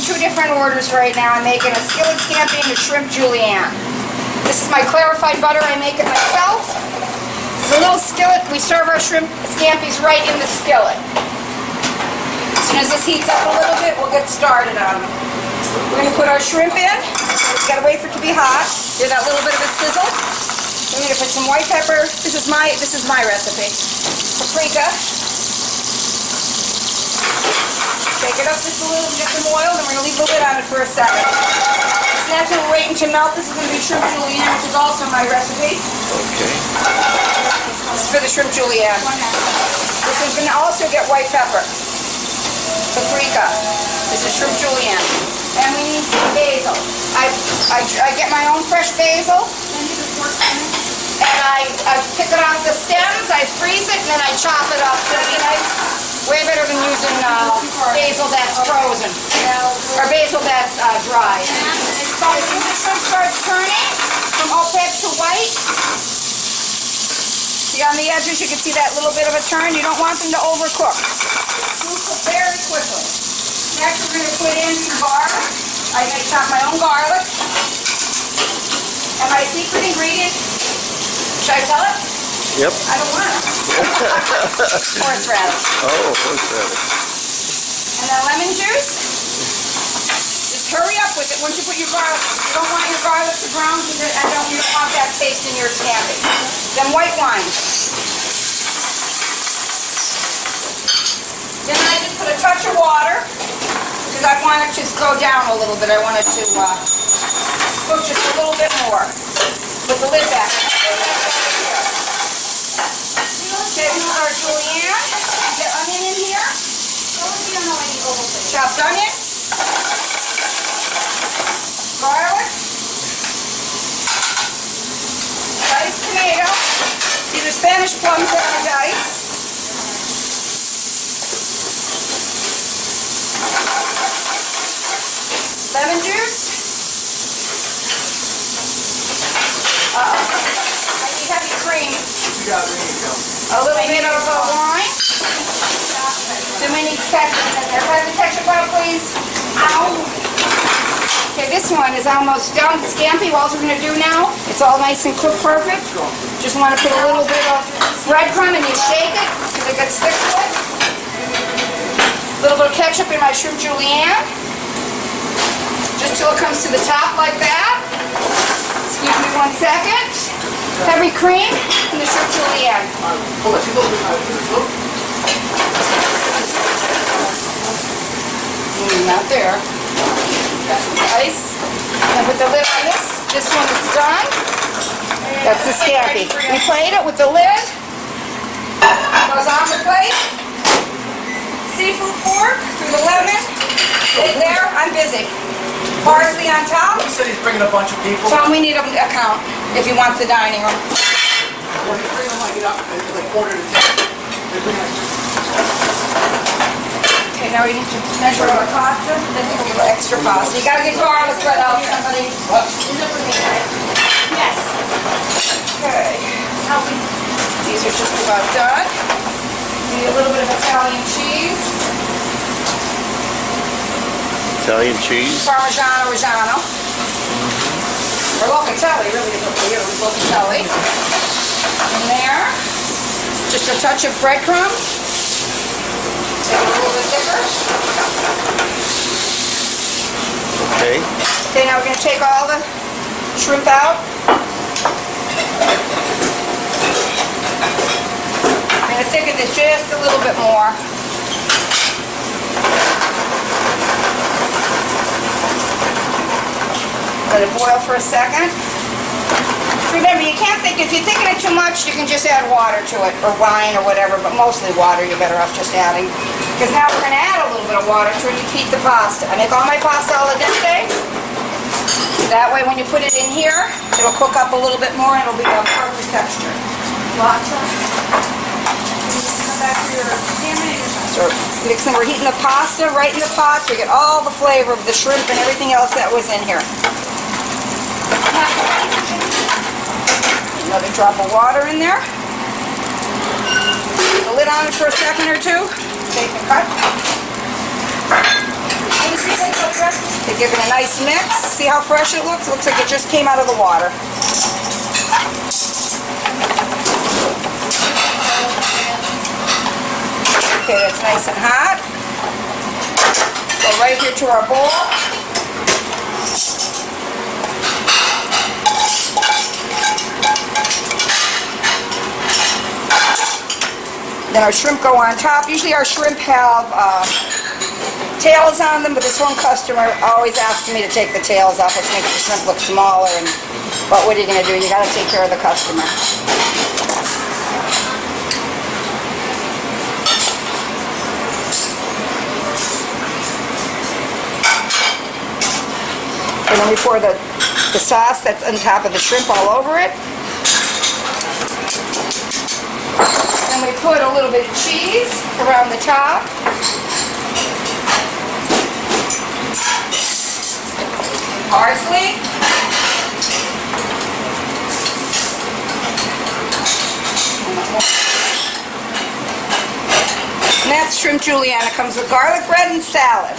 two different orders right now. I'm making a skillet scampi and a shrimp Julianne. This is my clarified butter. I make it myself. It's a little skillet. We serve our shrimp scampis right in the skillet. As soon as this heats up a little bit, we'll get started on them. We're going to put our shrimp in. We've got to wait for it to be hot. Give that little bit of a sizzle. We're going to put some white pepper. This is my recipe. Paprika. Shake it up just a little, get some oil, then we're going to leave the lid on it for a second. So that's what we're waiting to melt. This is going to be shrimp Julianne, which is also my recipe. Okay. This is for the shrimp Julianne. This is going to also get white pepper. Paprika. This is shrimp Julianne. And we need some basil. I get my own fresh basil. And I pick it off the stems, I freeze it, and then I chop it up. It'll be nice. Way better than using basil that's frozen, or basil that's dry. So as soon as the shrimp starts turning from opaque to white, see on the edges you can see that little bit of a turn. You don't want them to overcook. They'll cook very quickly. Next we're going to put in some garlic. I chop my own garlic. And my secret ingredient, should I tell it? Yep. I don't want it. Horseradish. Oh, horseradish. And then lemon juice. Just hurry up with it once you put your garlic. You don't want your garlic to brown because you don't want that taste in your scampi. Then white wine. Then I just put a touch of water because I want it to go down a little bit. I want it to cook just a little bit more. Put the lid back. Okay, this is our Julianne. Get onion in here. Chopped onion. Garlic. Diced tomato. These are Spanish plums that are diced. Lemon juice. I need heavy cream. A little bit of wine. Too many ketchup in there. Have the ketchup out, please. Ow. Okay, this one is almost done. Scampi, what we're going to do now, it's all nice and cooked perfect. Just want to put a little bit of breadcrumb and you shake it because it gets thick to it. A little bit of ketchup in my shrimp Julianne. Just till it comes to the top like that. Excuse me 1 second. Heavy cream and the shrimp Julianne. Not there. Got some ice. And put the lid on this. This one is done. That's the scampi. We plate it with the lid. Goes on the plate. Seafood fork through the lemon. Lid there. I'm busy. Parsley on top. He said he's bringing a bunch of people. Tom, we need a count if he wants the dining room. Okay, now we need to measure our pasta. This is a little extra pasta. You gotta get garlic bread out, somebody. What? Is it for me, right? Yes. Okay. These are just about done. We need a little bit of Italian cheese. Italian cheese. Parmigiano Reggiano. Or Locatelli, really is up to you. Locatelli. In there. Just a touch of breadcrumb. Make it a little bit thicker. Okay. Okay, now we're going to take all the shrimp out. I'm going to thicken this just a little bit more. Let it boil for a second. Remember, you can't think, if you're thinking it too much, you can just add water to it, or wine, or whatever, but mostly water you're better off just adding. Because now we're going to add a little bit of water to it to heat the pasta. I make all my pasta al dente. That way when you put it in here, it'll cook up a little bit more and it'll be a perfect texture. So mixing, we're heating the pasta right in the pot so we get all the flavor of the shrimp and everything else that was in here. Another drop of water in there. Put the lid on it for a second or two. Take the cut. They give it a nice mix. See how fresh it looks? It looks like it just came out of the water. Okay, that's nice and hot. Go right here to our bowl. Then our shrimp go on top. Usually our shrimp have tails on them, but this one customer always asks me to take the tails off, which makes the shrimp look smaller. But what are you going to do? You got to take care of the customer. And then we pour the sauce that's on top of the shrimp all over it. And we put a little bit of cheese around the top. Parsley. And that's shrimp Julianne. It comes with garlic bread and salad.